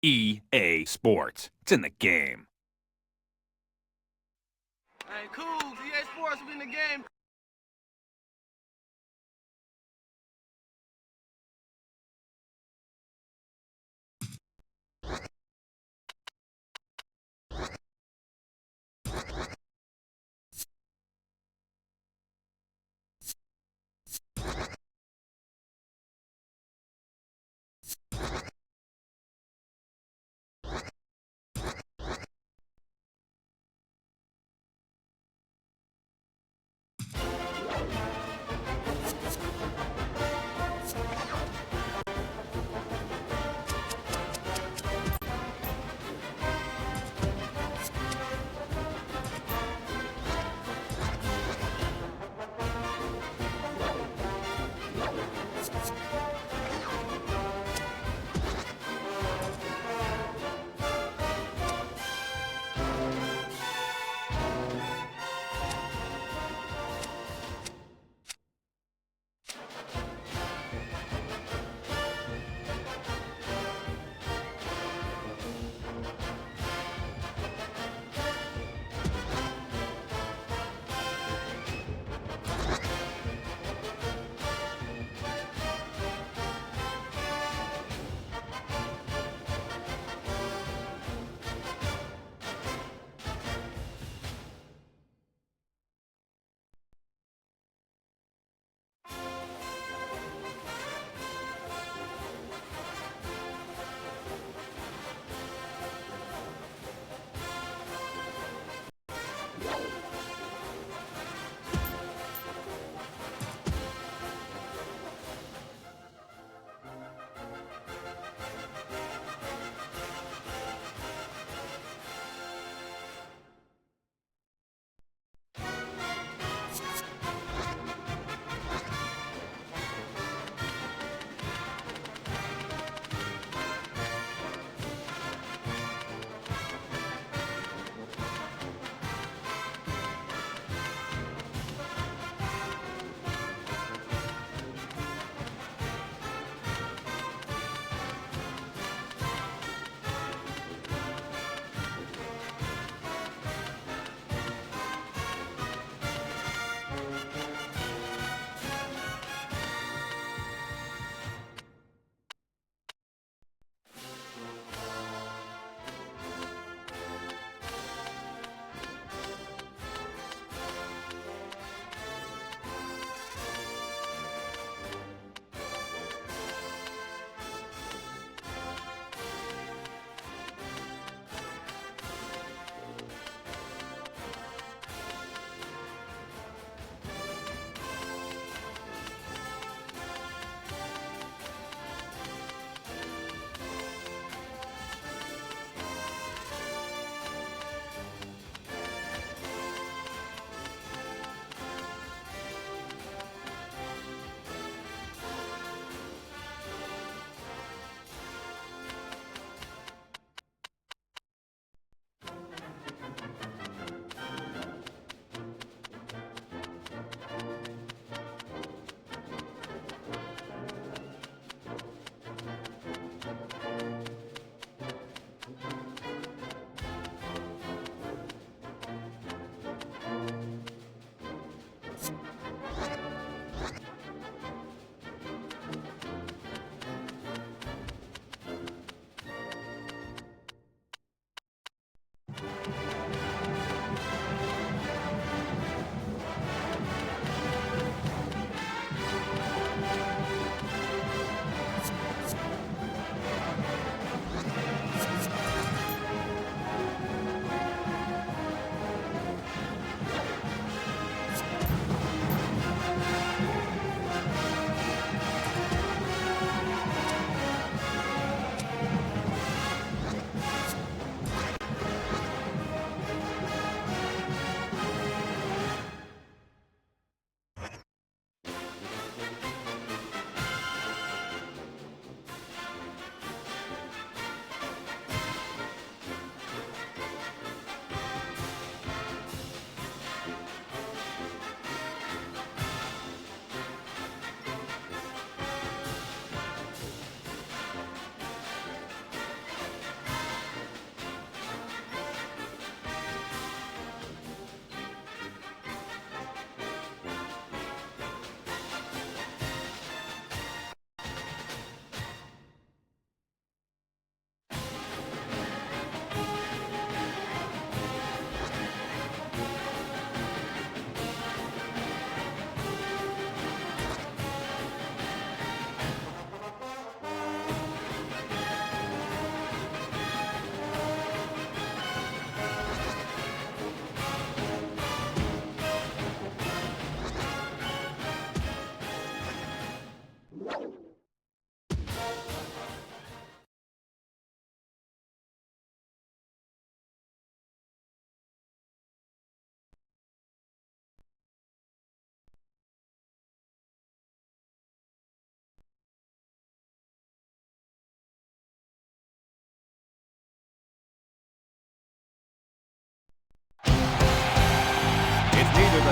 EA Sports. It's in the game. Hey, cool. EA Sports will be in the game.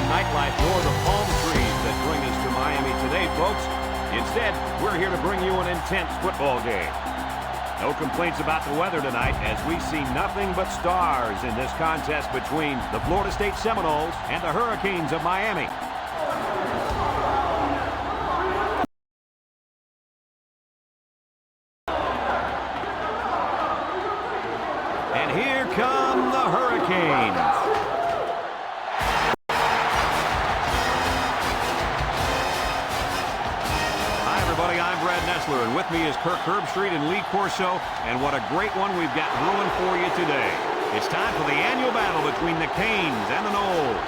the nightlife nor the palm trees that bring us to Miami today, folks. Instead, we're here to bring you an intense football game. No complaints about the weather tonight as we see nothing but stars in this contest between the Florida State Seminoles and the Hurricanes of Miami. And here come the Hurricanes. And with me is Kirk Herbstreit and Lee Corso, and what a great one we've got brewing for you today. It's time for the annual battle between the Canes and the Noles.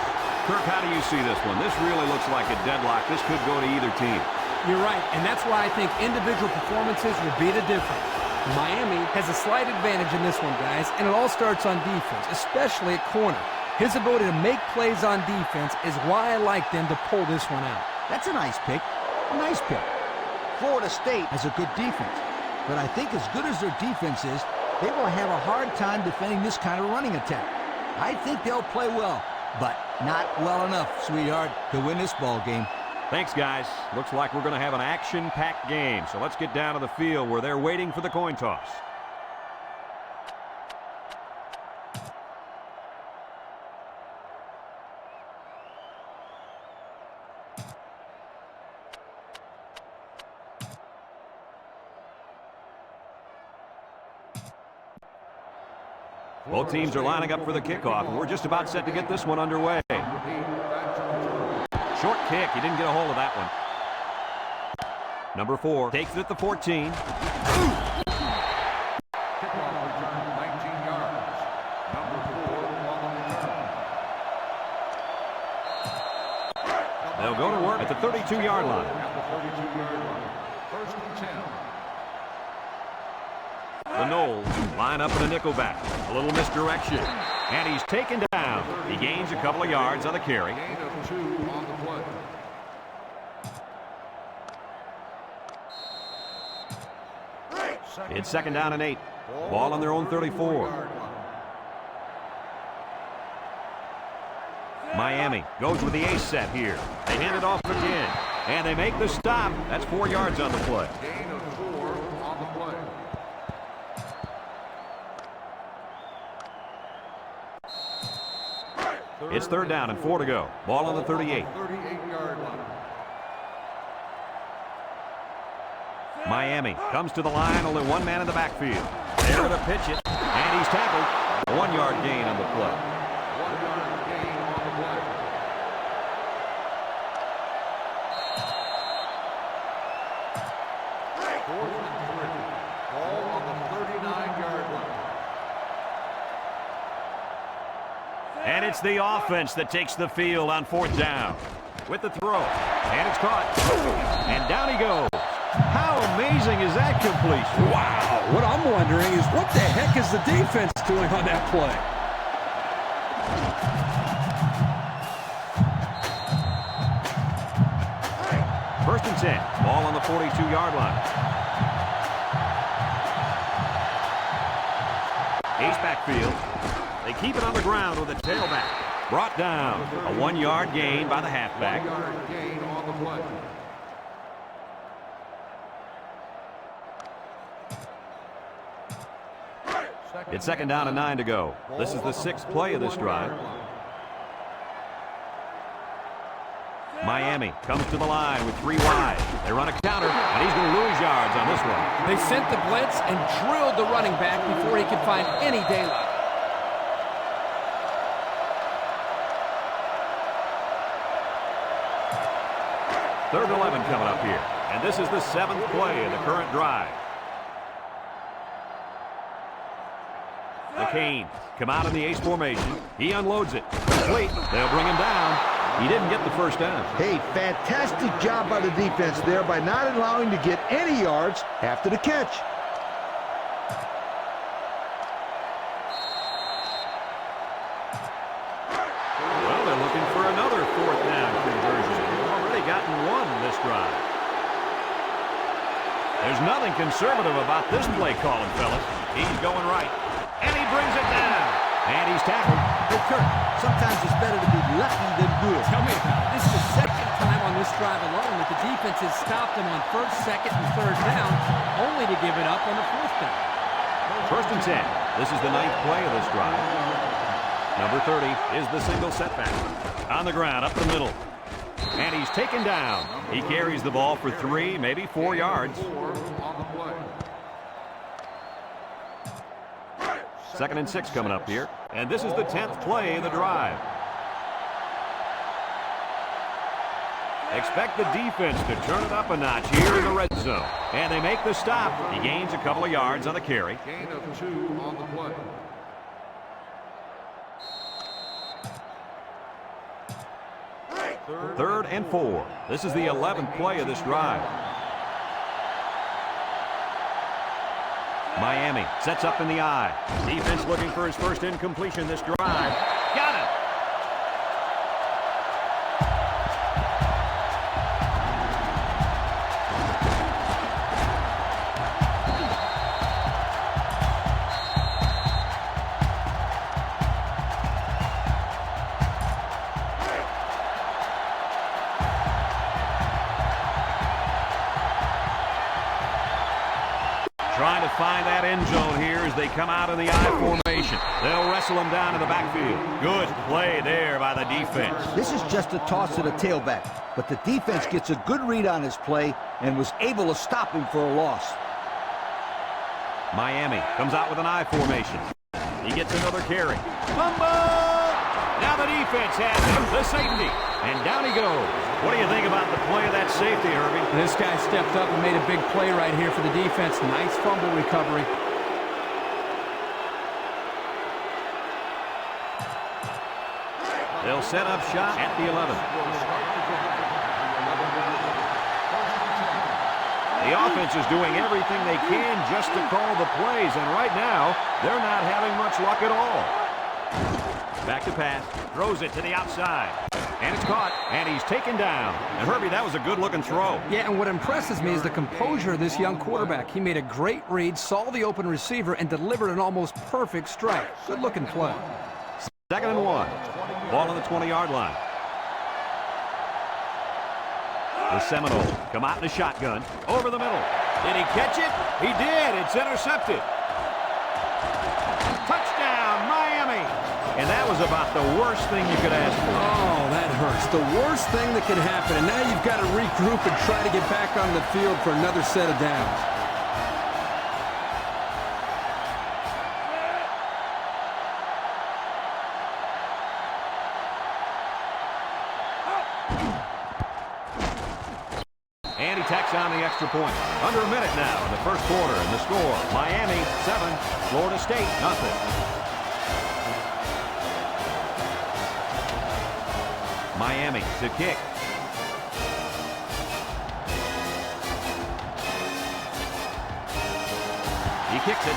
Kirk, how do you see this one? This really looks like a deadlock. This could go to either team. You're right, and that's why I think individual performances will be the difference. Miami has a slight advantage in this one, guys, and it all starts on defense, especially at corner. His ability to make plays on defense is why I like them to pull this one out. That's a nice pick. A nice pick. Florida State has a good defense, but I think as good as their defense is, they will have a hard time defending this kind of running attack. I think they'll play well, but not well enough, sweetheart, to win this ball game. Thanks, guys. Looks like we're going to have an action-packed game, so let's get down to the field where they're waiting for the coin toss. Both teams are lining up for the kickoff, and we're just about set to get this one underway. Short kick. He didn't get a hold of that one. Number 4 takes it at the 14. Kickoff return 19 yards. Number 4 on the return. They'll go to work at the 32-yard line. At the 32-yard line. First and 10. The Noles line up in a nickelback. A little misdirection. And he's taken down. He gains a couple of yards on the carry. Gain of 2 on the play. It's second down and 8. Ball on their own 34. Miami goes with the ace set here. They hand it off again. And they make the stop. That's 4 yards on the play. Gain of 4 on the play. It's third down and 4 to go. Ball on the 38. 38-yard line. Miami comes to the line, only one man in the backfield. They're to pitch it, and he's tackled. A 1-yard gain on the play. 1-yard gain on the play. Fourth and 3. Ball on the 39-yard line. And it's the offense that takes the field on fourth down. With the throw, and it's caught. And down he goes. How amazing is that completion? Wow, what I'm wondering is what the heck is the defense doing on that play? First and 10, ball on the 42-yard line. Ace backfield. They keep it on the ground with a tailback. Brought down. A 1-yard gain by the halfback. 1-yard gain on the play. It's second down and 9 to go. This is the 6th play of this drive. Miami comes to the line with 3 wide. They run a counter, and he's going to lose yards on this one. They sent the blitz and drilled the running back before he could find any daylight. Third and 11 coming up here. And this is the 7th play of the current drive. The Canes come out in the ace formation. He unloads it. Complete. They'll bring him down. He didn't get the first down. Hey, fantastic job by the defense there by not allowing to get any yards after the catch. Well, they're looking for another 4th down conversion. They've already gotten one this drive. There's nothing conservative about this play calling, fellas. He's going right. And he brings it down. And he's tackled. Hey, Kirk, sometimes it's better to be lucky than good. Tell me about it. This is the second time on this drive alone that the defense has stopped them on first, second, and third down, only to give it up on the fourth down. First and 10. This is the 9th play of this drive. Number 30 is the single setback. On the ground, up the middle. And he's taken down. He carries the ball for 3, maybe 4 yards. 4 on the play. Second and 6 coming up here. And this is the 10th play of the drive. Expect the defense to turn it up a notch here in the red zone. And they make the stop. He gains a couple of yards on the carry. Gain of 2 on the play. Third and 4. This is the 11th play of this drive. Miami sets up in the eye. Defense looking for his first incompletion this drive. Got it. Trying to find that end zone here as they come out in the I formation. They'll wrestle him down to the backfield. Good play there by the defense. This is just a toss to the tailback, but the defense gets a good read on his play and was able to stop him for a loss. Miami comes out with an I formation. He gets another carry. Fumble! Now the defense has him. The safety. And down he goes. What do you think about the play of that safety, Herbie? This guy stepped up and made a big play right here for the defense. Nice fumble recovery. They'll set up shop at the 11. The offense is doing everything they can just to call the plays, and right now, they're not having much luck at all. Back to pass. Throws it to the outside. And it's caught, and he's taken down. And Herbie, that was a good-looking throw. Yeah, and what impresses me is the composure of this young quarterback. He made a great read, saw the open receiver, and delivered an almost perfect strike. Good-looking play. Second and 1. Ball on the 20-yard line. The Seminoles come out in a shotgun. Over the middle. Did he catch it? He did. It's intercepted. Touchdown, Miami. And that was about the worst thing you could ask for. Oh, that hurts. The worst thing that could happen. And now you've got to regroup and try to get back on the field for another set of downs. And he tacks on the extra point. Under a minute now in the first quarter. And the score, Miami 7, Florida State 0. Miami to kick. He kicks it.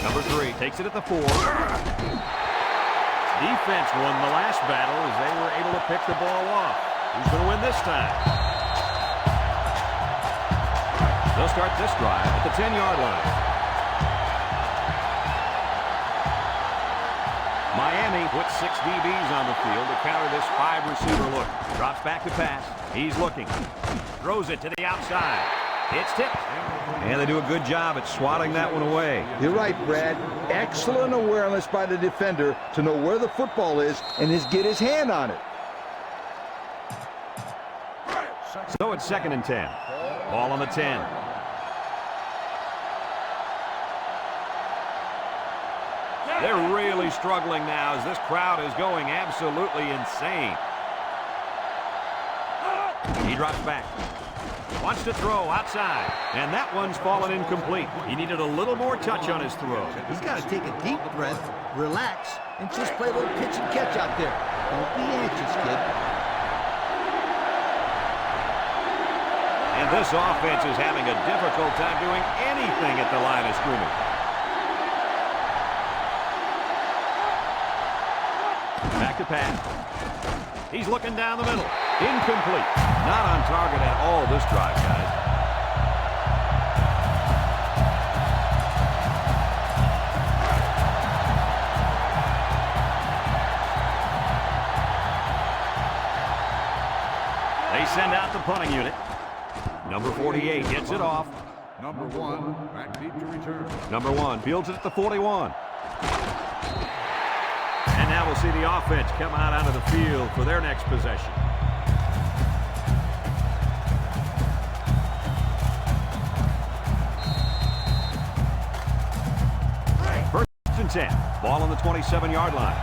Number 3 takes it at the 4. Defense won the last battle as they were able to pick the ball off. Who's going to win this time? They'll start this drive at the 10-yard line. Miami puts 6 DBs on the field to counter this 5-receiver look. Drops back to pass. He's looking. Throws it to the outside. It's tipped. And they do a good job at swatting that one away. You're right, Brad. Excellent awareness by the defender to know where the football is and get his hand on it. So it's second and 10. Ball on the 10. They're really struggling now as this crowd is going absolutely insane. He drops back. Wants to throw outside. And that one's fallen incomplete. He needed a little more touch on his throw. He's got to take a deep breath, relax, and just play a little pitch and catch out there. Don't be anxious, kid. And this offense is having a difficult time doing anything at the line of scrimmage. Back to pass. He's looking down the middle. Incomplete. Not on target at all this drive, guys. They send out the punting unit. Number 48 gets it off. Number 1, back deep to return. Number 1 fields it at the 41. And now we'll see the offense come out onto the field for their next possession. First and 10. Ball on the 27-yard line.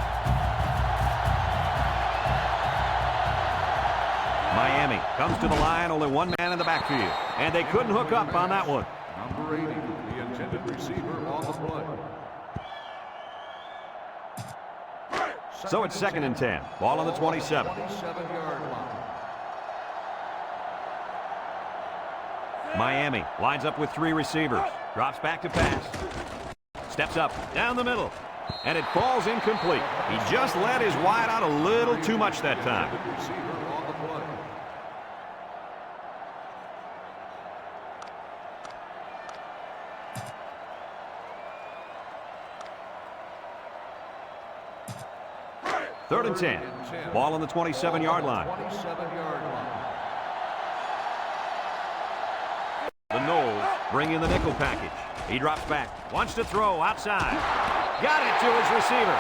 Miami comes to the line, only one man in the backfield. And they couldn't hook up on that one. Number 80, the intended receiver on the play. So it's 2nd and 10. Ball on the 27. 27-yard line. Miami lines up with 3 receivers. Drops back to pass. Steps up, down the middle. And it falls incomplete. He just let his wide out a little too much that time. Receiver on the play. Third and 10. Ball on the 27-yard line. 27-yard line. The Noles bring in the nickel package. He drops back. Wants to throw outside. Got it to his receiver.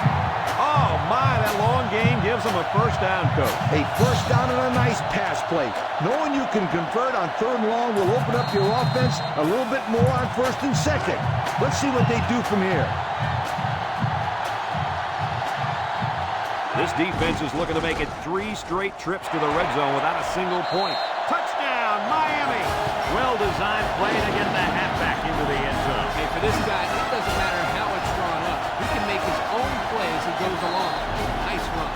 Oh, my, that long gain gives him a first down, Coach. A first down and a nice pass play. Knowing you can convert on 3rd and long will open up your offense a little bit more on 1st and 2nd. Let's see what they do from here. This defense is looking to make it 3 straight trips to the red zone without a single point. Touchdown, Miami! Well-designed play to get the halfback into the end zone. Hey, for this guy, it doesn't matter how it's drawn up. He can make his own play as he goes along. Nice run.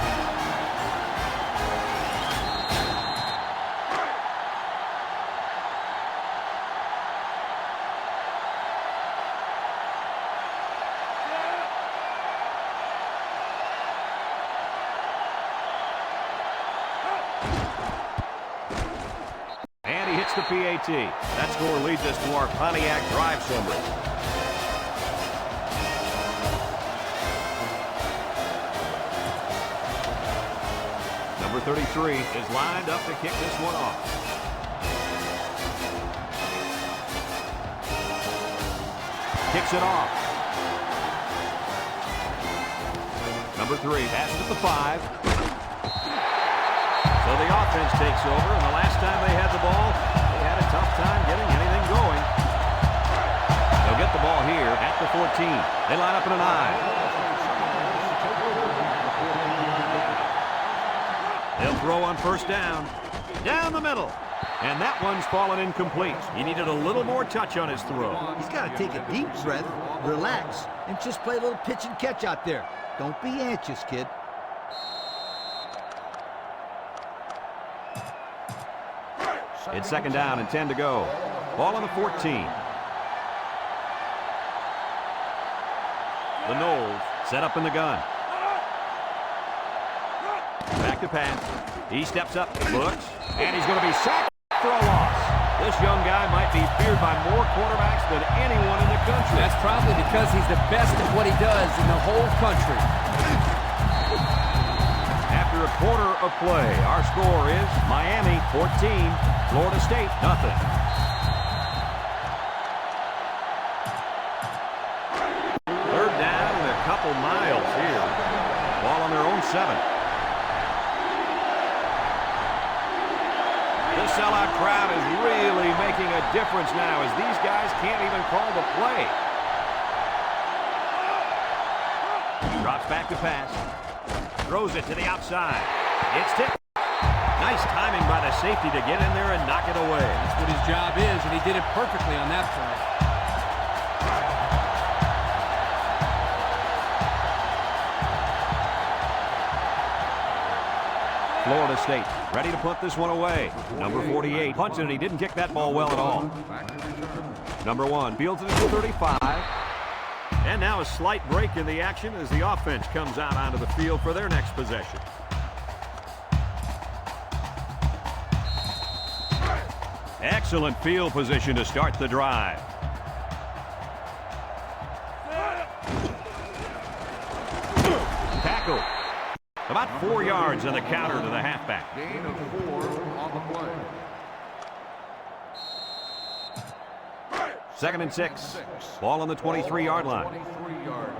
And he hits the PAT. That score leads us to our Pontiac drive summary. Number 33 is lined up to kick this one off. Kicks it off. Number 3 passes at the 5. So the offense takes over, and the last time they had the ball, they had a tough time getting anything going. They'll get the ball here at the 14. They line up in an I. They'll throw on first down. Down the middle. And that one's fallen incomplete. He needed a little more touch on his throw. He's got to take a deep breath, relax, and just play a little pitch and catch out there. Don't be anxious, kid. It's 2nd down and 10 to go. Ball on the 14. The Noles set up in the gun. Back to pass. He steps up, looks, and he's going to be sacked for a loss. This young guy might be feared by more quarterbacks than anyone in the country. That's probably because he's the best at what he does in the whole country. After a quarter of play, our score is Miami 14, Florida State nothing. Third down and a couple miles here. Ball on their own 7. The sellout crowd is really making a difference now as these guys can't even call the play. Drops back to pass. Throws it to the outside. It's tipped. Nice timing by the safety to get in there and knock it away. That's what his job is, and he did it perfectly on that play. Florida State ready to punt this one away. Number 48 punts it, and he didn't kick that ball well at all. Number 1 fields it at the 35. And now a slight break in the action as the offense comes out onto the field for their next possession. Excellent field position to start the drive. Tackle. About 4 yards on the counter to the halfback. Gain of 4 on the play. 2nd and 6. Ball on the 23-yard line. 23-yard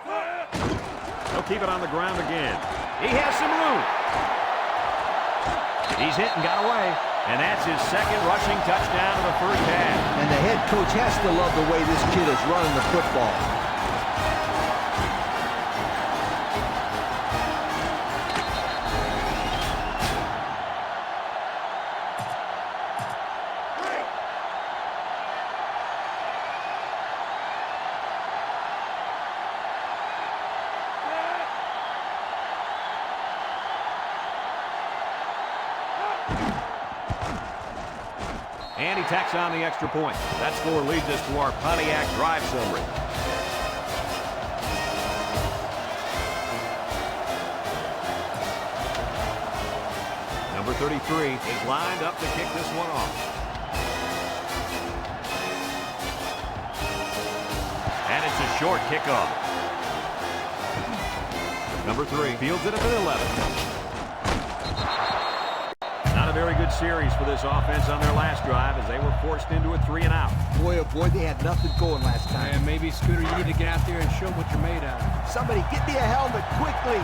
line. He'll keep it on the ground again. He has some room. He's hit and got away. And that's his second rushing touchdown of the first half. And the head coach has to love the way this kid is running the football. And he tacks on the extra point. That score leads us to our Pontiac drive summary. Number 33 is lined up to kick this one off. And it's a short kickoff. Number 3 fields it at the 11. A very good series for this offense on their last drive as they were forced into a 3-and-out. Boy, oh boy, they had nothing going last time. And maybe, Scooter, you need to get out there and show them what you're made of. Somebody get me a helmet quickly.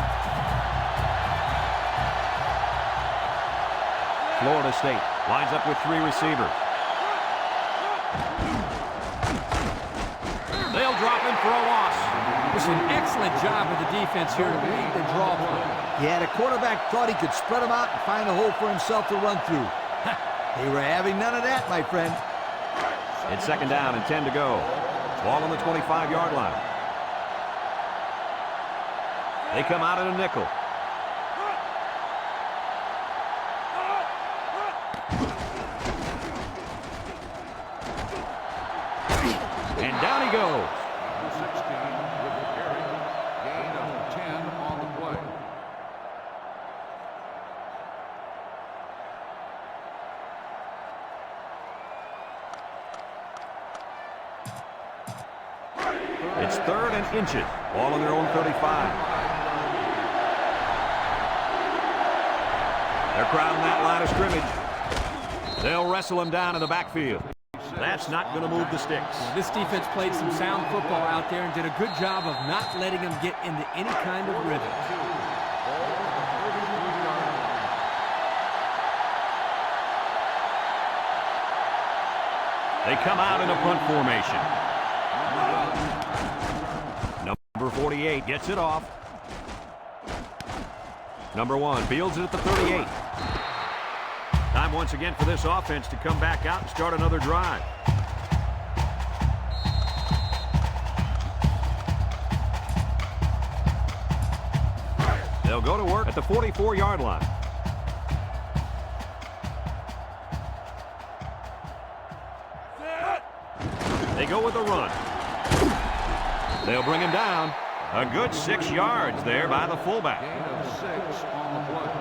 Florida State lines up with 3 receivers. They'll drop him for a loss. It was an excellent job of the defense here to read the draw play. Yeah, the quarterback thought he could spread them out and find a hole for himself to run through. They were having none of that, my friend. It's 2nd down and 10 to go. Ball on the 25-yard line. They come out in a nickel. And down he goes. Number 16 with the carry. Gain of 10 on the play. It's 3rd and inches. Ball on their own 35. They're crowding that line of scrimmage. They'll wrestle him down in the backfield. That's not going to move the sticks. This defense played some sound football out there and did a good job of not letting them get into any kind of rhythm. They come out in a punt formation. Number 48 gets it off. Number 1 fields it at the 38. Time once again for this offense to come back out and start another drive. They'll go to work at the 44-yard line. They go with a run. They'll bring him down. A good 6 yards there by the fullback. Gain of 6 on the play.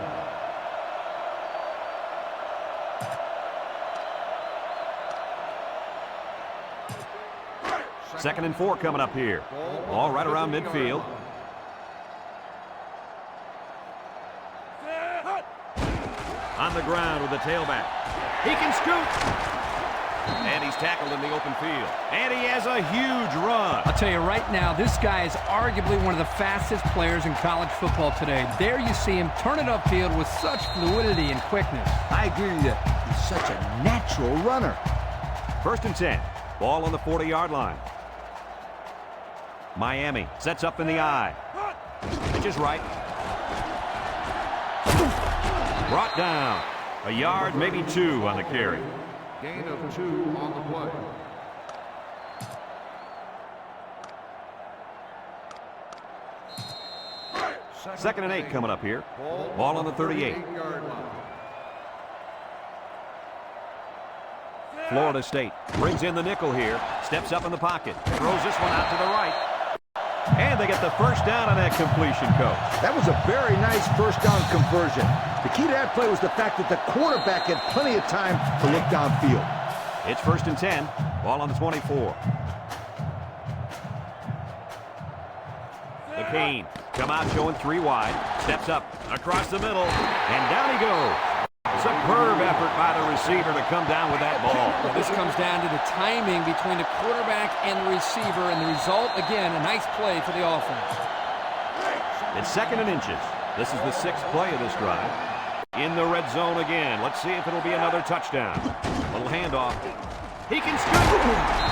Second and 4 coming up here. Ball right around midfield. On the ground with the tailback. He can scoot. And he's tackled in the open field. And he has a huge run. I'll tell you right now, this guy is arguably one of the fastest players in college football today. There you see him turn it upfield with such fluidity and quickness. I agree with you. He's such a natural runner. 1st and 10. Ball on the 40-yard line. Miami sets up in the eye. Pitch is right. Brought down. A yard, maybe 2 on the carry. Gain of 2 on the play. Second and 8 coming up here. Ball on the 38. Florida State brings in the nickel here. Steps up in the pocket. Throws this one out to the right. And they get the first down on that completion, Coach. That was a very nice first down conversion. The key to that play was the fact that the quarterback had plenty of time to look downfield. It's 1st and 10. Ball on the 24. McCain Come out showing 3 wide. Steps up across the middle, and down he goes. Superb effort by the receiver to come down with that ball. Well, this comes down to the timing between the quarterback and the receiver, and the result, again, a nice play for the offense. It's 2nd and inches. This is the 6th play of this drive. In the red zone again. Let's see if it'll be another touchdown. Little handoff. He can scoop,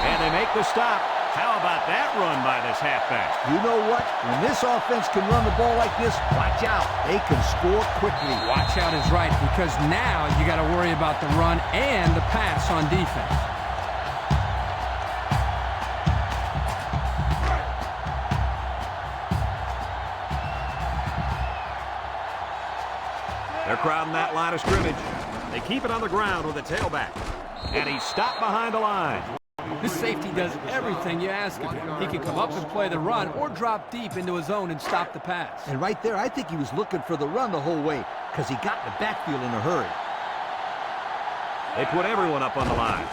and they make the stop. How about that run by this halfback? You know what? When this offense can run the ball like this, watch out. They can score quickly. Watch out is right, because now you got to worry about the run and the pass on defense. They're crowding that line of scrimmage. They keep it on the ground with the tailback. And he's stopped behind the line. This safety does everything you ask of him. He can come up and play the run or drop deep into his zone and stop the pass. And right there, I think he was looking for the run the whole way because he got in the backfield in a hurry. They put everyone up on the line.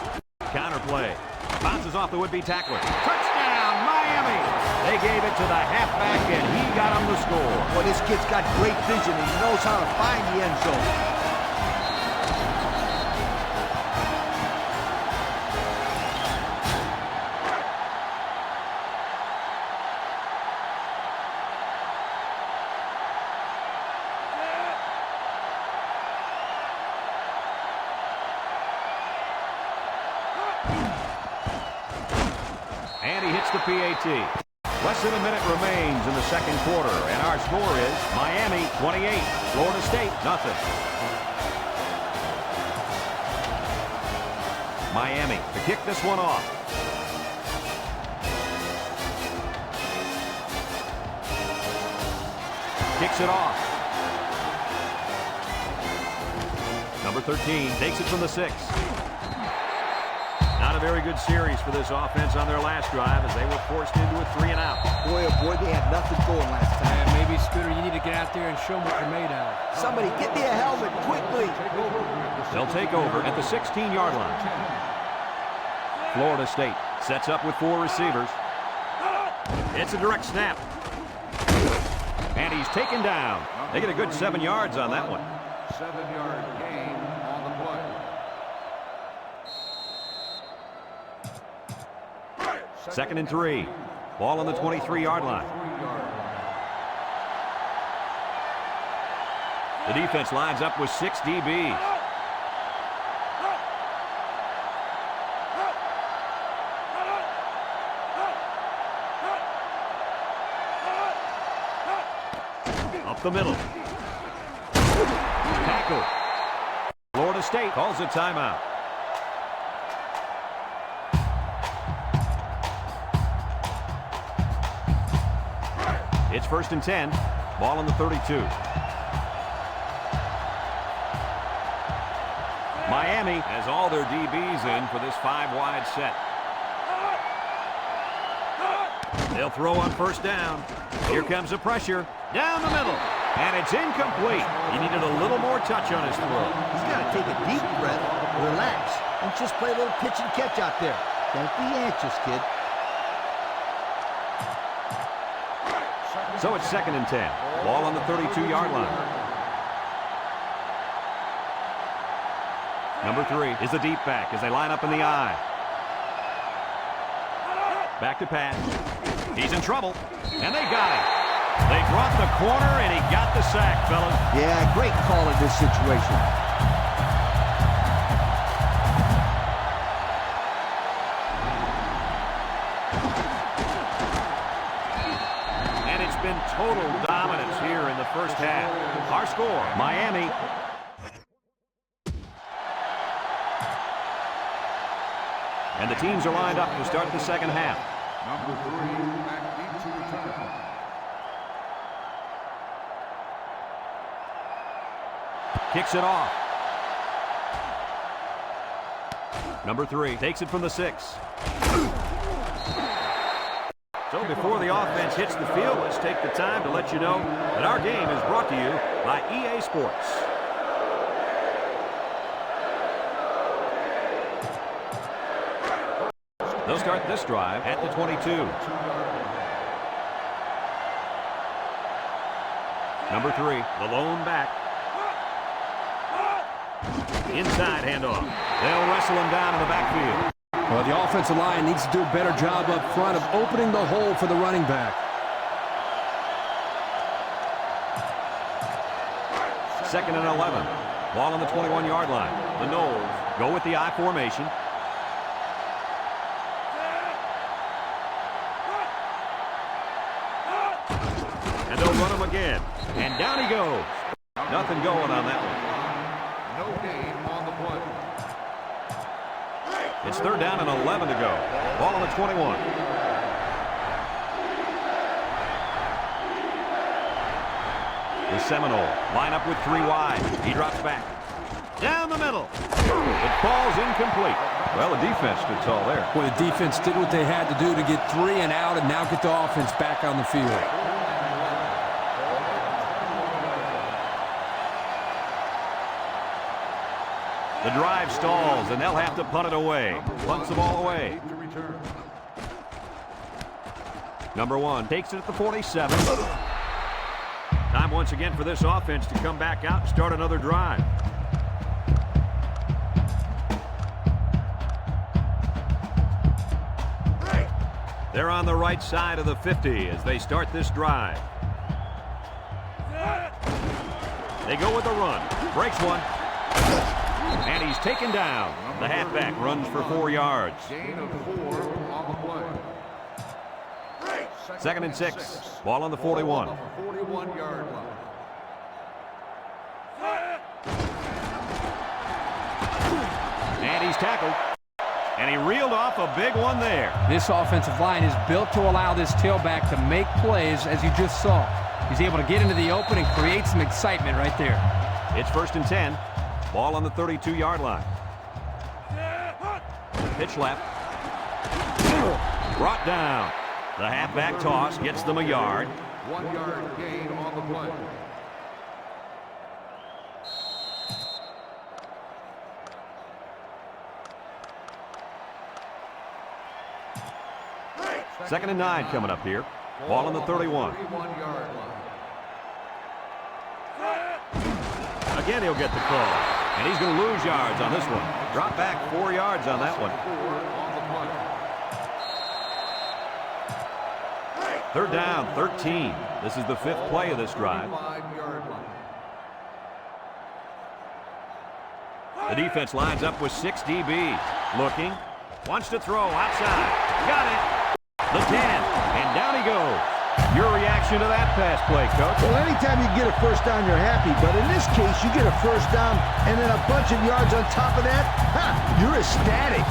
Counter play. Bounces off the would-be tackler. Touchdown, Miami! They gave it to the halfback, and he got him the score. Well, this kid's got great vision, and he knows how to find the end zone. And he hits the PAT. Less than a minute remains in the 2nd quarter, and our score is Miami 28, Florida State nothing. Miami to kick this one off. Kicks it off. Number 13 takes it from the 6. Not a very good series for this offense on their last drive as they were forced into a 3-and-out. Boy, oh boy, they had nothing going last time. And maybe, Scooter, you need to get out there and show them what you're made out of. Somebody get me a helmet quickly. They'll take over at the 16-yard line. Florida State sets up with 4 receivers. It's a direct snap. And he's taken down. They get a good 7 yards on that one. 7-yard gain on the play. 2nd and 3. Ball on the 23-yard line. The defense lines up with 6 DBs. Up the middle. Tackle. Florida State calls a timeout. It's 1st and 10. Ball on the 32. Miami has all their DBs in for this 5-wide set. They'll throw on 1st down. Here comes the pressure. Down the middle. And it's incomplete. He needed a little more touch on his throw. He's got to take a deep breath, relax, and just play a little pitch and catch out there. Don't be anxious, kid. So it's 2nd and 10. Ball on the 32-yard line. Number 3 is the deep back as they line up in the I. Back to pass. He's in trouble, and they got him. They brought the corner, and he got the sack, fellas. Yeah, great call in this situation. And it's been total dominance here in the first half. Our score, Miami. And the teams are lined up to start the 2nd half. Number 3 back deep to return. Kicks it off. Number 3 takes it from the 6. So before the offense hits the field, let's take the time to let you know that our game is brought to you by EA Sports. They'll start this drive at the 22. Number 3, the lone back. Inside handoff. They'll wrestle him down in the backfield. Well, the offensive line needs to do a better job up front of opening the hole for the running back. Second and 11. Ball on the 21-yard line. The Noles go with the I formation. And they'll run him again. And down he goes. Nothing going on that one. No gain on the play. It's third down and 11 to go. Ball on the 21. The Seminoles line up with 3 wide. He drops back. Down the middle. It falls incomplete. Well, the defense stood tall there. Well, the defense did what they had to do to get 3 and out and now get the offense back on the field. The drive stalls, and they'll have to punt it away. Punts the ball away. Number 1 takes it at the 47. Time once again for this offense to come back out and start another drive. They're on the right side of the 50 as they start this drive. They go with the run. Breaks one. And he's taken down. The halfback runs for 4 yards. Gain of 4 on the play. Second and 6. Ball on the 41. 41-yard line. And he's tackled. And he reeled off a big one there. This offensive line is built to allow this tailback to make plays, as you just saw. He's able to get into the open and create some excitement right there. It's first and 10. Ball on the 32-yard line. Pitch left. Brought down. The halfback toss gets them a yard. 1-yard gain on the play. Second and 9 coming up here. Ball on the 31. 31-yard line. Again, he'll get the call. And he's going to lose yards on this one. Drop back 4 yards on that one. 4 on the play. Third down, 13. This is the 5th play of this drive. 5-yard line. The defense lines up with 6 DBs. Looking. Wants to throw outside. Got it. The 10. And down he goes. Your reaction to that pass play, Coach? Well, anytime you get a first down, you're happy. But in this case, you get a first down and then a bunch of yards on top of that, you're ecstatic.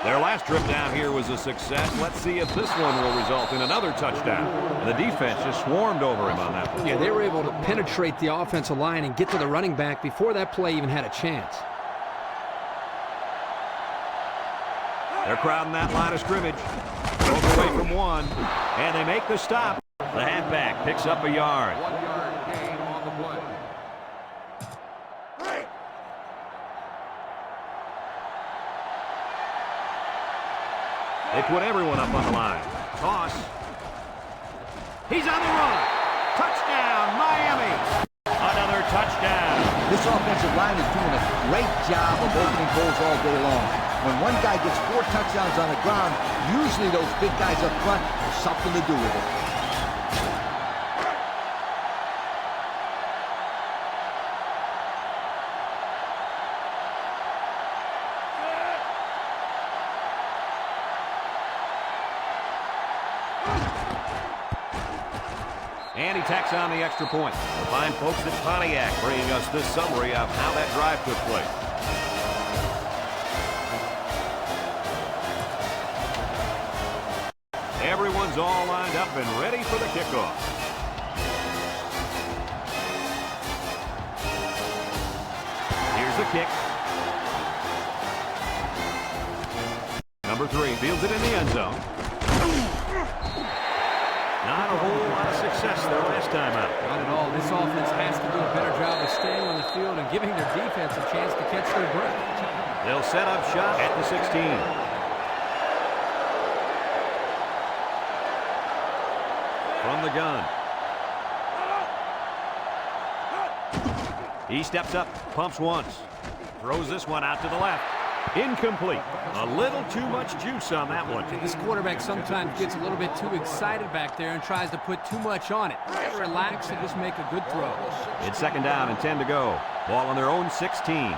Their last trip down here was a success. Let's see if this one will result in another touchdown. And the defense just swarmed over him on that one. Yeah, they were able to penetrate the offensive line and get to the running back before that play even had a chance. They're crowding that line of scrimmage. Broke away from one. And they make the stop. The halfback picks up a yard. 1-yard gain on the play. They put everyone up on the line. Toss. He's on the run. Touchdown, Miami. Another touchdown. This offensive line is doing a great job of opening holes all day long. When one guy gets 4 touchdowns on the ground, usually those big guys up front have something to do with it. And he tacks on the extra point. The fine folks at Pontiac bringing us this summary of how that drive took place. Everyone's all lined up and ready for the kickoff. Here's the kick. Number 3 fields it in the end zone. Not a whole lot of success there last time out. Not at all. This offense has to do a better job of staying on the field and giving their defense a chance to catch their breath. They'll set up shop at the 16. From the gun. He steps up, pumps once. Throws this one out to the left. Incomplete. A little too much juice on that one. This quarterback sometimes gets a little bit too excited back there and tries to put too much on it. Relax and just make a good throw. It's second down and 10 to go. Ball on their own 16.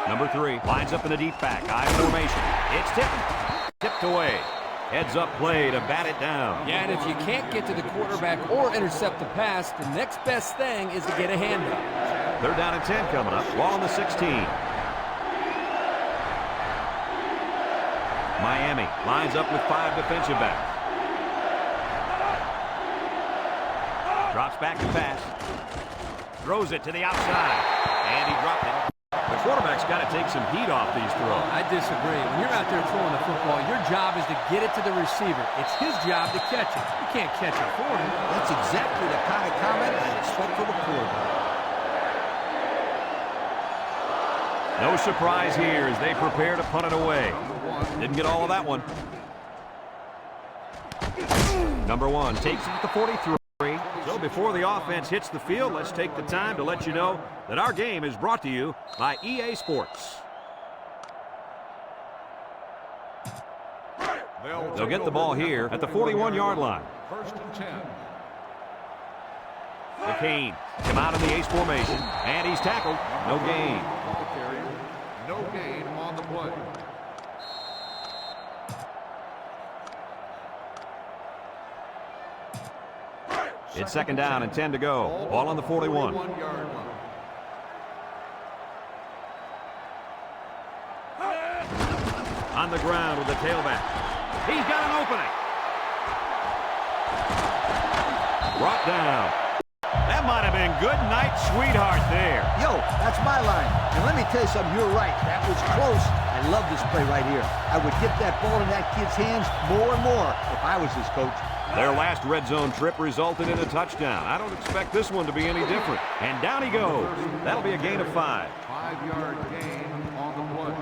Number 3 lines up in a deep back. I formation. It's tipped away. Heads up play to bat it down. Yeah, and if you can't get to the quarterback or intercept the pass, the next best thing is to get a handoff. Third down and 10 coming up. Ball on the 16. Miami lines up with 5 defensive backs. Drops back to pass. Throws it to the outside. And he dropped it. The quarterback's got to take some heat off these throws. I disagree. When you're out there throwing the football, your job is to get it to the receiver. It's his job to catch it. You can't catch it for him. That's exactly the kind of comment I expect from a quarterback. No surprise here as they prepare to punt it away. Didn't get all of that one. Number 1 takes it at the 43. So before the offense hits the field, let's take the time to let you know that our game is brought to you by EA Sports. They'll get the ball here at the 41-yard line. First and 10. The Canes come out in the ace formation, and he's tackled. No gain. Ball carrier. No gain on the play. It's second down and 10 to go. Ball on the 41. 41-yard line. On the ground with the tailback. He's got an opening. Brought down. That might have been good night, sweetheart there. Yo, that's my line. And let me tell you something, you're right. That was close. I love this play right here. I would get that ball in that kid's hands more and more if I was his coach. Their last red zone trip resulted in a touchdown. I don't expect this one to be any different. And down he goes. That'll be a gain of 5. 5-yard gain on the play.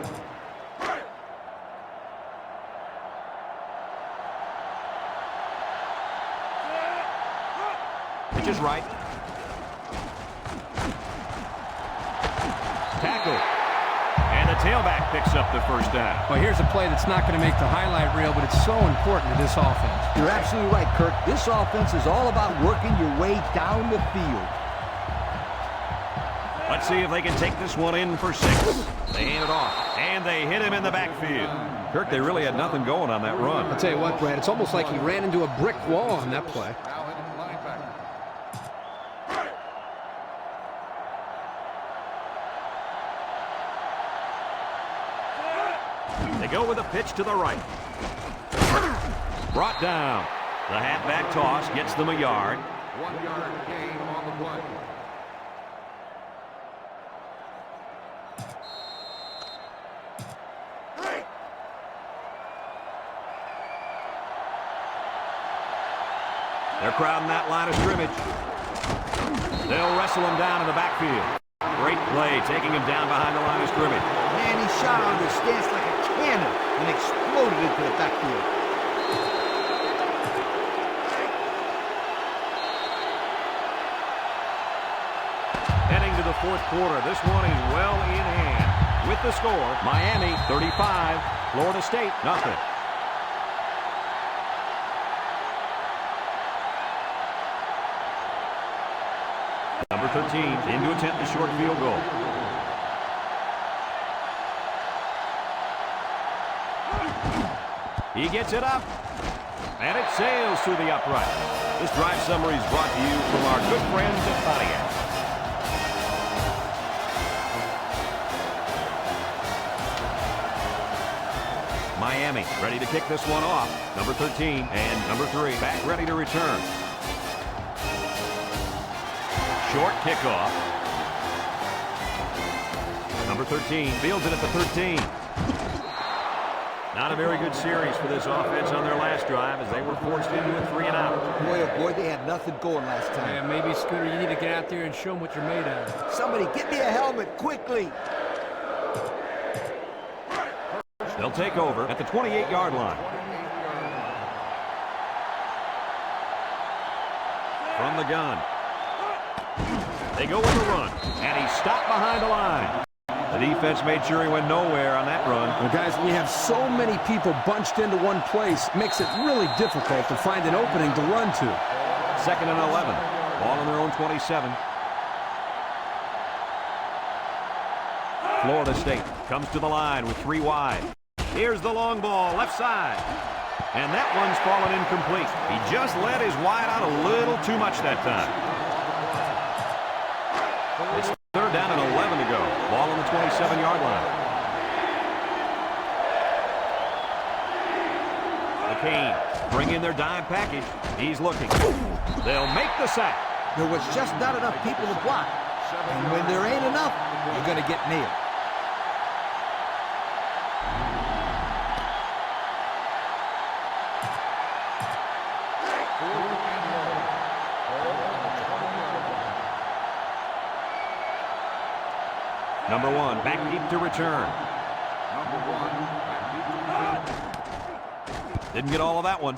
Pitch is right. Tackle. And the tailback picks up the first down. Well, here's a play that's not going to make the highlight reel, but it's so important to this offense. You're absolutely right, Kirk. This offense is all about working your way down the field. Let's see if they can take this one in for 6. They hand it off, and they hit him in the backfield. Kirk, they really had nothing going on that run. I'll tell you what, Brad, it's almost like he ran into a brick wall on that play. Now hitting linebacker. They go with a pitch to the right. Brought down. The halfback toss gets them a yard. 1-yard gain on the play. They're crowding that line of scrimmage. They'll wrestle him down in the backfield. Great play, taking him down behind the line of scrimmage. Man, he shot out of his stance like a cannon and exploded into the backfield. Heading to the fourth quarter, this one is well in hand. With the score, Miami 35, Florida State nothing. Number 13 in to attempt the short field goal. He gets it up, and it sails through the upright. This drive summary is brought to you from our good friends at Pontiac. Miami ready to kick this one off. Number 13 and number 3 back ready to return. Short kickoff. Number 13 fields it at the 13. Not a very good series for this offense on their last drive as they were forced into a 3-and-out. Boy, oh boy, they had nothing going last time. Yeah, maybe, Scooter, you need to get out there and show them what you're made of. Somebody get me a helmet, quickly. They'll take over at the 28-yard line. From the gun. They go with the run, and he's stopped behind the line. The defense made sure he went nowhere on that run. Well, guys, when you have so many people bunched into one place, it makes it really difficult to find an opening to run to. 2nd and 11. Ball on their own 27. Florida State comes to the line with 3 wide. Here's the long ball, left side. And that one's fallen incomplete. He just let his wide out a little too much that time. It's 3rd down and 11 to go. Ball on the 27-yard line. McCain bring in their dime package. He's looking. They'll make the sack. There was just not enough people to block. And when there ain't enough, you're going to get nailed. Number 1, back deep to return. Didn't get all of that one.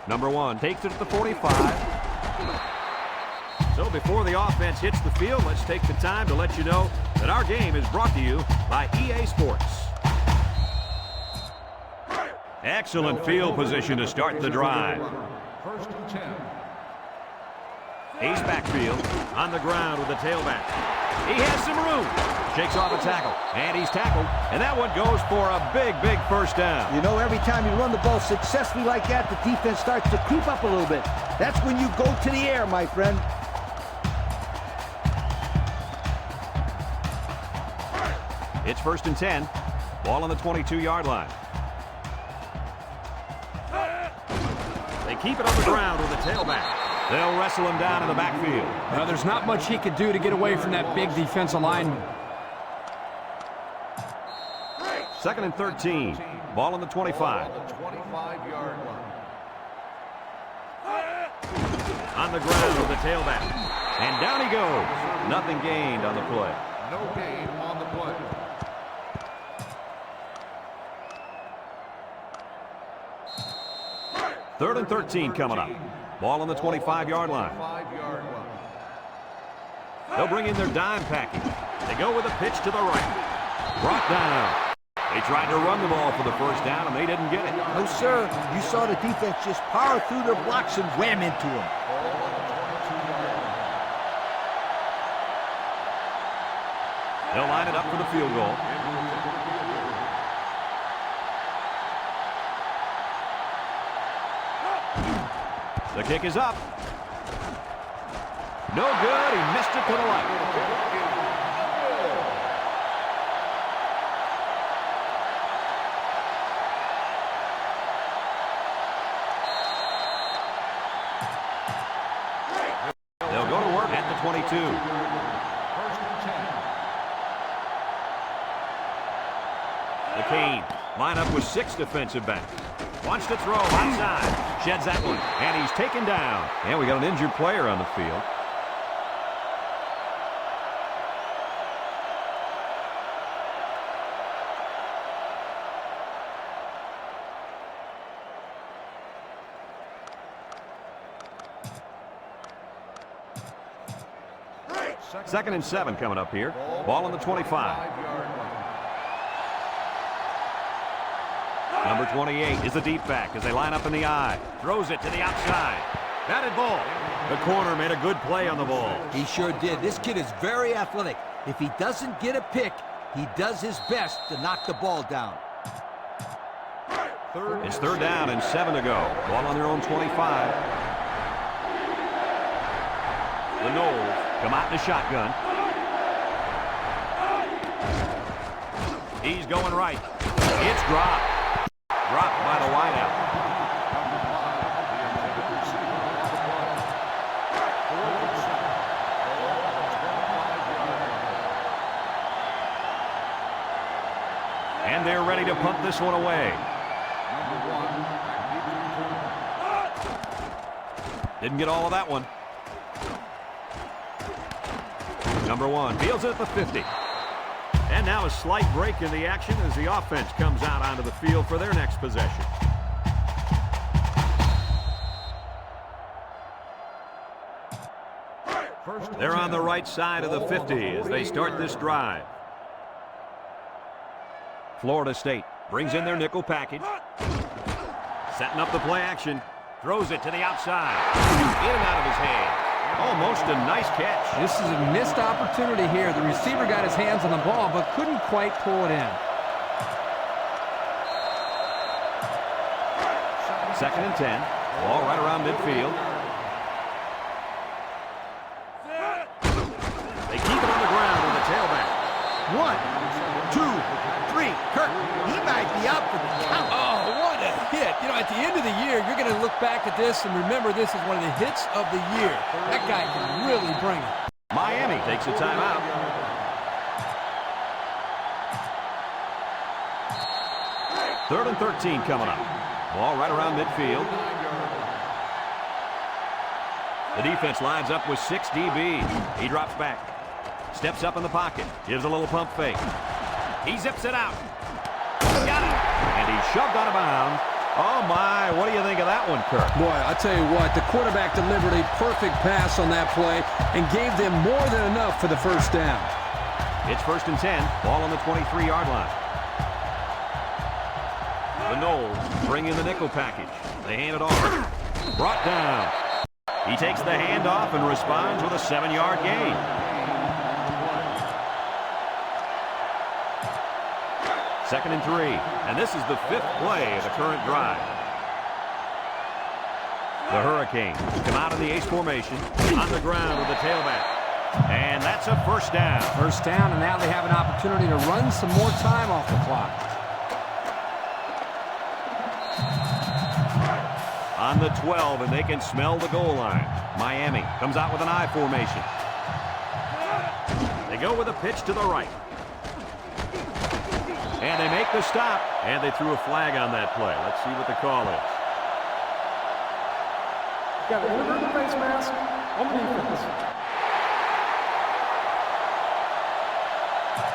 Number 1 takes it at the 45. So before the offense hits the field, let's take the time to let you know that our game is brought to you by EA Sports. Excellent field position to start the drive. 1st and 10. Ace backfield on the ground with the tailback. He has some room. Shakes off a tackle, and he's tackled. And that one goes for a big, big first down. You know, every time you run the ball successfully like that, the defense starts to creep up a little bit. That's when you go to the air, my friend. It's 1st and 10. Ball on the 22-yard line. They keep it on the ground with the tailback. They'll wrestle him down in the backfield. Now, there's not much he could do to get away from that big defensive lineman. 2nd and 13. Ball on the 25. On the 25-yard line. On the ground with the tailback. And down he goes. Nothing gained on the play. No gain on the play. Third and 13 coming up. Ball on the 25-yard line. 5-yard line. They'll bring in their dime package. They go with a pitch to the right. Brought down. They tried to run the ball for the first down, and they didn't get it. No, sir. You saw the defense just power through their blocks and wham into them. They'll line it up for the field goal. The kick is up. No good. He missed it to the right. They'll go to work at the 22. 1st and 10. McCain line up with 6 defensive backs. Wants to throw outside. Sheds that one. And he's taken down. And we got an injured player on the field. Second and 7 coming up here. Ball on the 25. Number 28 is the deep back as they line up in the I. Throws it to the outside. Batted ball. The corner made a good play on the ball. He sure did. This kid is very athletic. If he doesn't get a pick, he does his best to knock the ball down. It's 3rd down and 7 to go. Ball on their own 25. The Noles come out in the shotgun. He's going right. It's dropped. Dropped by the wideout. And they're ready to punt this one away. Didn't get all of that one. Number 1 fields it at the 50. And now a slight break in the action as the offense comes out onto the field for their next possession. They're on the right side of the 50 as they start this drive. Florida State brings in their nickel package. Setting up the play action. Throws it to the outside. In and out of his hands. Almost a nice catch. This is a missed opportunity here. The receiver got his hands on the ball but couldn't quite pull it in. Second and 10. Ball right around midfield. They keep it on the ground with the tailback. 1, 2, 3. Kirk, he might be out for the count. Oh, what a hit. You know, at the end of the year, you're going to look back at this and remember this is one of the hits of the year. That guy can really bring it. Miami takes a timeout. Third and 13 coming up. Ball right around midfield. The defense lines up with 6 DBs. He drops back. Steps up in the pocket. Gives a little pump fake. He zips it out. Got it. And he's shoved out of bounds. Oh, my. What do you think of that one, Kirk? Boy, I tell you what, the quarterback delivered a perfect pass on that play and gave them more than enough for the first down. It's first and 10. Ball on the 23-yard line. The Noles bring in the nickel package. They hand it off. Brought down. He takes the handoff and responds with a 7-yard gain. Second and 3. And this is the 5th play of the current drive. The Hurricanes come out in the ace formation. On the ground with the tailback. And that's a first down. First down, and now they have an opportunity to run some more time off the clock. On the 12, and they can smell the goal line. Miami comes out with an I formation. They go with a pitch to the right. And they make the stop, and they threw a flag on that play. Let's see what the call is. Got an inadvertent face mask on the defense.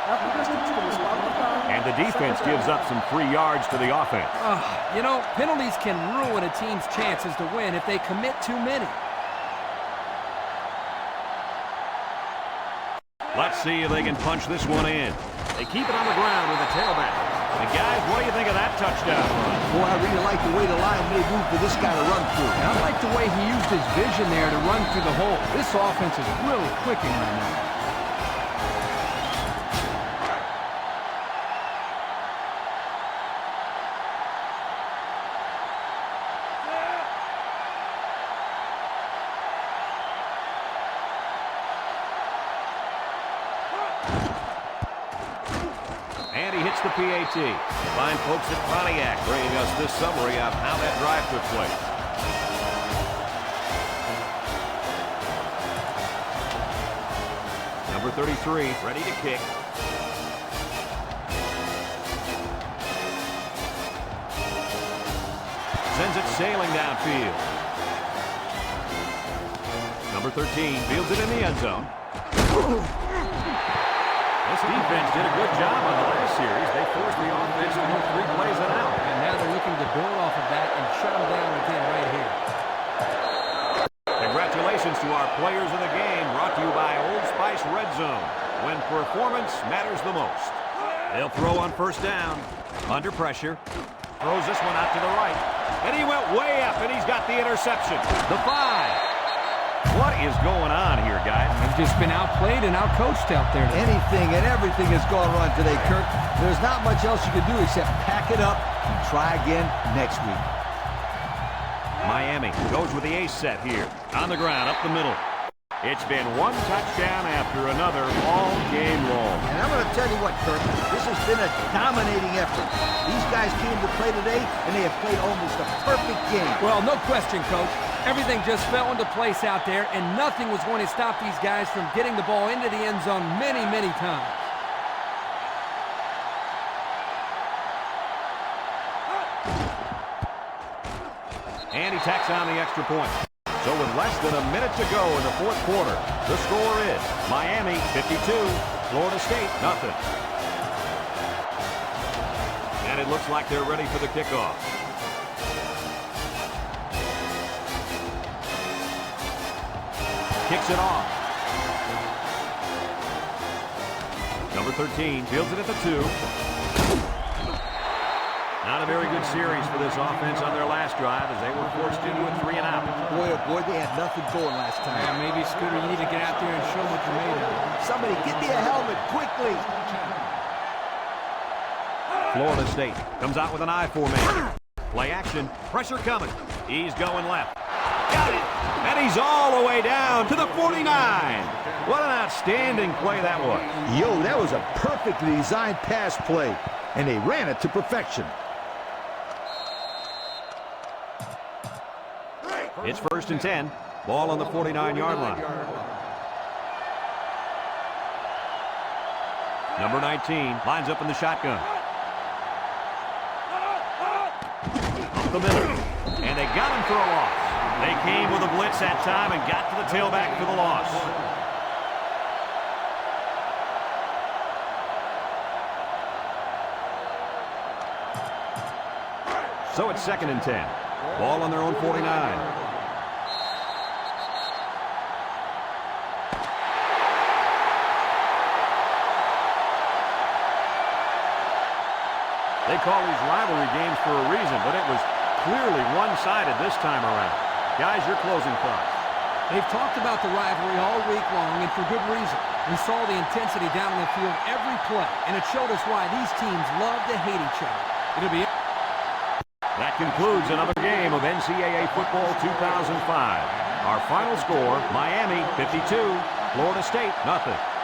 After distance from the spot of the foul. And the defense gives up some free yards to the offense. You know, penalties can ruin a team's chances to win if they commit too many. Let's see if they can punch this one in. They keep it on the ground with the tailback. And guys, what do you think of that touchdown run? Boy, I really like the way the line made room for this guy to run through. And I like the way he used his vision there to run through the hole. This offense is really clicking right now. The PAT. The fine folks at Pontiac bringing us this summary of how that drive took place. Number 33, ready to kick. Sends it sailing downfield. Number 13 fields it in the end zone. This defense did a good job on the last series. They forced the offense to go 3 plays and out. And now they're looking to build off of that and shut them down again right here. Congratulations to our players of the game, brought to you by Old Spice Red Zone, when performance matters the most. They'll throw on first down, under pressure, throws this one out to the right, and he went way up, and he's got the interception. The 5. What is going on here, guys? They've just been outplayed and outcoached out there. Anything and everything has gone wrong today, Kirk. There's not much else you can do except pack it up and try again next week. Miami goes with the ace set here. On the ground, up the middle. It's been one touchdown after another all game long. And I'm going to tell you what, Kirk, this has been a dominating effort. These guys came to play today, and they have played almost a perfect game. Well, no question, Coach. Everything just fell into place out there, and nothing was going to stop these guys from getting the ball into the end zone many, many times. And he tacks on the extra point. So with less than a minute to go in the fourth quarter, the score is Miami 52, Florida State nothing. And it looks like they're ready for the kickoff. Kicks it off. Number 13 fields it at the 2. Not a very good series for this offense on their last drive as they were forced into a 3-and-out. Boy, oh boy, they had nothing going last time. Yeah, maybe, Scooter, you need to get out there and show what you're made of. Somebody get me a helmet quickly. Florida State comes out with an I formation. Play action. Pressure coming. He's going left. Got it. And he's all the way down to the 49. What an outstanding play that was. Yo, that was a perfectly designed pass play, and they ran it to perfection. It's 1st and 10. Ball on the 49-yard line. Number 19 lines up in the shotgun. Up the middle. And they got him for a loss. They came with a blitz that time and got to the tailback for the loss. So it's 2nd and 10. Ball on their own 49. They call these rivalry games for a reason, but it was clearly one-sided this time around. Guys, your closing thoughts. They've talked about the rivalry all week long, and for good reason. We saw the intensity down on the field every play, and it showed us why these teams love to hate each other. It'll be... That concludes another game of NCAA Football 2005. Our final score, Miami 52, Florida State nothing.